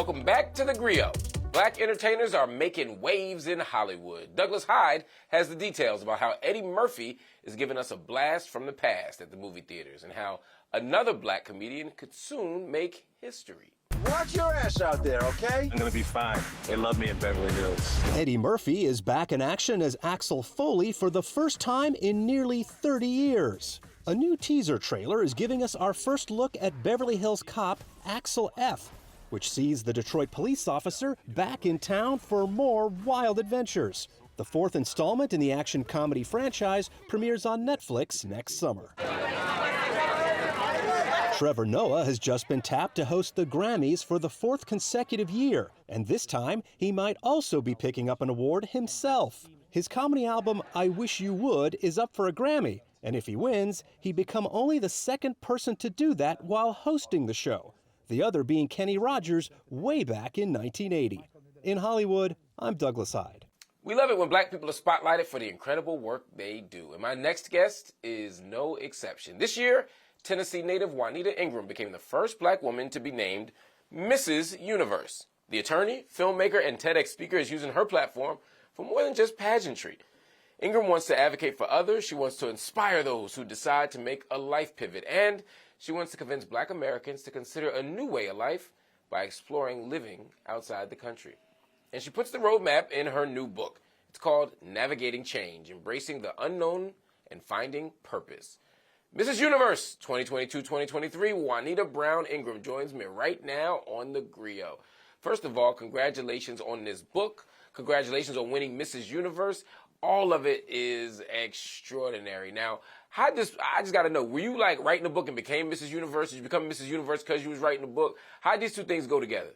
Welcome back to the Grio. Black entertainers are making waves in Hollywood. Douglas Hyde has the details about how Eddie Murphy is giving us a blast from the past at the movie theaters and how another black comedian could soon make history. Watch your ass out there, okay? I'm gonna be fine. They love me in Beverly Hills. Eddie Murphy is back in action as Axel Foley for the first time in nearly 30 years. A new teaser trailer is giving us our first look at Beverly Hills cop Axel F., which sees the Detroit police officer back in town for more wild adventures. The fourth installment in the action comedy franchise premieres on Netflix next summer. Trevor Noah has just been tapped to host the Grammys for the fourth consecutive year, and this time he might also be picking up an award himself. His comedy album, I Wish You Would, is up for a Grammy, and if he wins, he'd become only the second person to do that while hosting the show, the other being Kenny Rogers way back in 1980. In Hollywood, I'm Douglas Hyde. We love it when black people are spotlighted for the incredible work they do, and my next guest is no exception. This year, Tennessee native Juanita Ingram became the first black woman to be named Mrs. Universe. The attorney, filmmaker, and TEDx speaker is using her platform for more than just pageantry. Ingram wants to advocate for others, she wants to inspire those who decide to make a life pivot, and she wants to convince black Americans to consider a new way of life by exploring living outside the country. And she puts the roadmap in her new book. It's called Navigating Change, Embracing the Unknown and Finding Purpose. Mrs. Universe 2022-2023, Juanita Brown Ingram joins me right now on the Grio. First of all, congratulations on this book. Congratulations on winning Mrs. Universe. All of it is extraordinary. Now, I just got to know, were you like writing a book and became Mrs. Universe? Did you become Mrs. Universe because you was writing a book? How did these two things go together?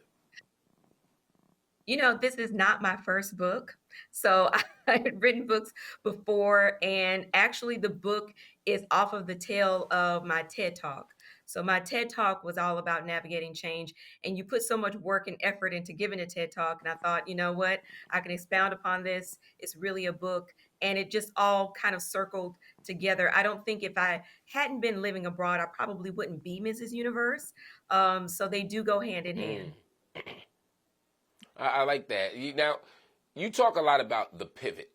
You know, this is not my first book. So I had written books before, and actually the book is off of the tail of my TED Talk. So my TED Talk was all about navigating change, and you put so much work and effort into giving a TED Talk, and I thought, you know what, I can expound upon this. It's really a book, and it just all kind of circled together. I don't think if I hadn't been living abroad, I probably wouldn't be Mrs. Universe. So they do go hand in hand. I like that. Now, you talk a lot about the pivot,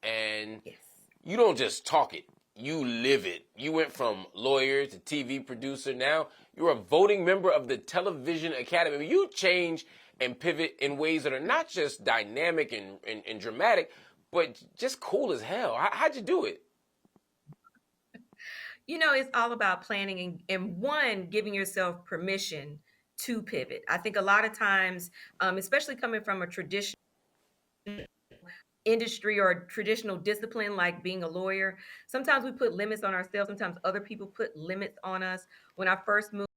and Yes. you don't just talk it, you live it. You went from lawyer to TV producer. Now you're a voting member of the Television Academy. I mean, you change and pivot in ways that are not just dynamic and dramatic, but just cool as hell. How'd you do it? You know, it's all about planning and one, giving yourself permission to pivot. I think a lot of times, especially coming from a traditional industry or a traditional discipline like being a lawyer, sometimes we put limits on ourselves. Sometimes other people put limits on us. When I first moved,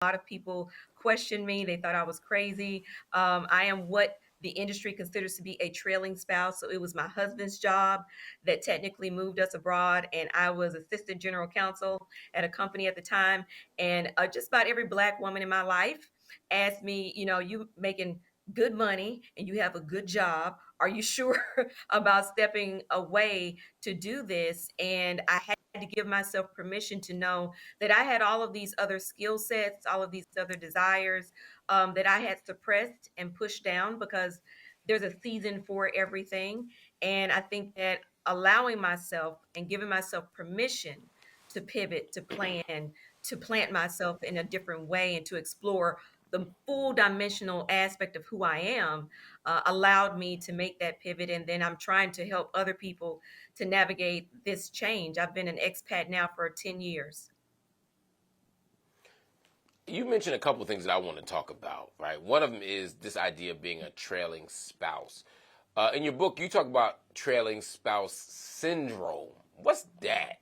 a lot of people questioned me. They thought I was crazy. I am what the industry considers to be a trailing spouse. So it was my husband's job that technically moved us abroad. And I was assistant general counsel at a company at the time. And just about every black woman in my life asked me, you know, you making good money and you have a good job. Are you sure about stepping away to do this? And I had to give myself permission to know that I had all of these other skill sets, all of these other desires that I had suppressed and pushed down, because there's a season for everything. And I think that allowing myself and giving myself permission to pivot, to plan, to plant myself in a different way and to explore the full dimensional aspect of who I am allowed me to make that pivot. And then I'm trying to help other people to navigate this change. I've been an expat now for 10 years. You mentioned a couple of things that I want to talk about, right? One of them is this idea of being a trailing spouse. In your book, you talk about trailing spouse syndrome. What's that?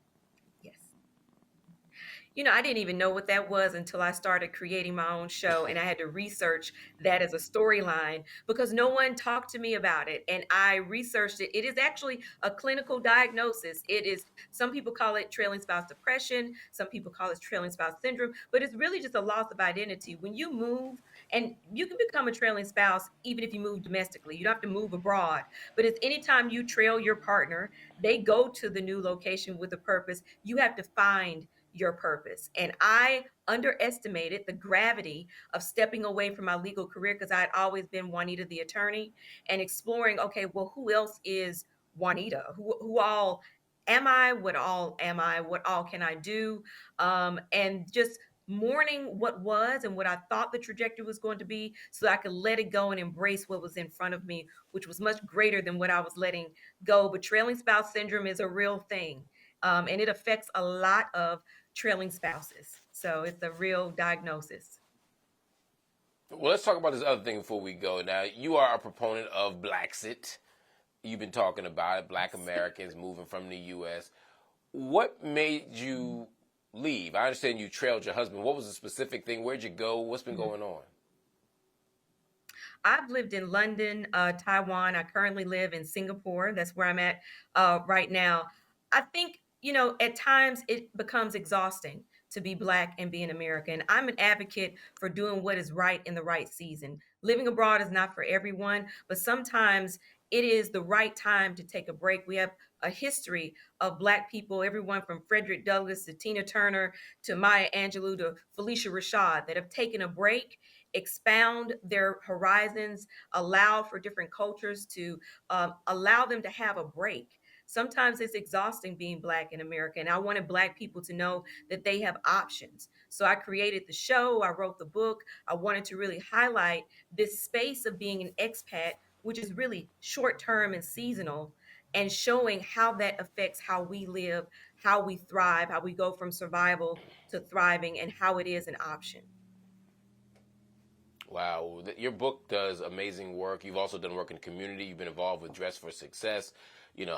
Yes. You know, I didn't even know what that was until I started creating my own show, and I had to research that as a storyline because no one talked to me about it. And I researched it. It is actually a clinical diagnosis. It is, some people call it trailing spouse depression, some people call it trailing spouse syndrome, but it's really just a loss of identity. When you move, and you can become a trailing spouse even if you move domestically, you don't have to move abroad. But it's anytime you trail your partner, they go to the new location with a purpose, you have to find your purpose. And I underestimated the gravity of stepping away from my legal career because I had always been Juanita the attorney and exploring, okay, well, who else is Juanita? Who all am I? What all am I? What all can I do? And just mourning what was and what I thought the trajectory was going to be so that I could let it go and embrace what was in front of me, which was much greater than what I was letting go. But trailing spouse syndrome is a real thing. And it affects a lot of trailing spouses. So it's a real diagnosis. Well, let's talk about this other thing before we go. Now, you are a proponent of Blaxit. You've been talking about it, Black Americans moving from the U.S. What made you leave? I understand you trailed your husband. What was the specific thing? Where'd you go? What's been going on? I've lived in London, Taiwan. I currently live in Singapore. That's where I'm at right now. I think, at times it becomes exhausting to be Black and be an American. I'm an advocate for doing what is right in the right season. Living abroad is not for everyone, but sometimes it is the right time to take a break. We have a history of Black people, everyone from Frederick Douglass to Tina Turner to Maya Angelou to Felicia Rashad, that have taken a break, expound their horizons, allow for different cultures to allow them to have a break. Sometimes it's exhausting being Black in America, and I wanted Black people to know that they have options. So I created the show, I wrote the book. I wanted to really highlight this space of being an expat, which is really short-term and seasonal, and showing how that affects how we live, how we thrive, how we go from survival to thriving, and how it is an option. Wow, your book does amazing work. You've also done work in the community. You've been involved with Dress for Success,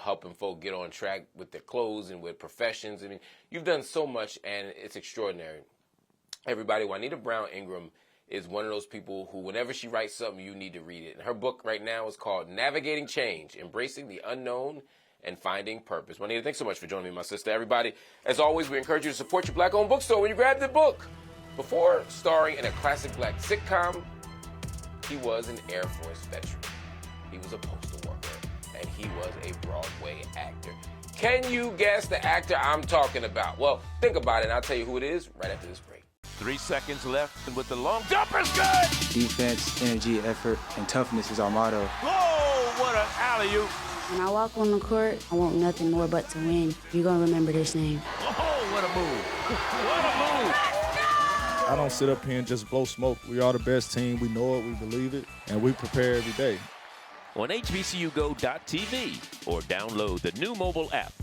helping folk get on track with their clothes and with professions. I mean, you've done so much, and it's extraordinary. Everybody, Juanita Brown Ingram is one of those people who, whenever she writes something, you need to read it. And her book right now is called Navigating Change, Embracing the Unknown and Finding Purpose. Juanita, thanks so much for joining me, my sister. Everybody, as always, we encourage you to support your Black-owned bookstore when you grab the book. Before starring in a classic Black sitcom, he was an Air Force veteran. He was a postal worker, and he was a Broadway actor. Can you guess the actor I'm talking about? Well, think about it, and I'll tell you who it is right after this break. 3 seconds left, and with the long jumper's good! Defense, energy, effort, and toughness is our motto. Whoa, what an alley-oop! When I walk on the court, I want nothing more but to win. You're going to remember this name. Oh, what a move! What a move! I don't sit up here and just blow smoke. We are the best team. We know it. We believe it. And we prepare every day. On HBCUGO.TV or download the new mobile app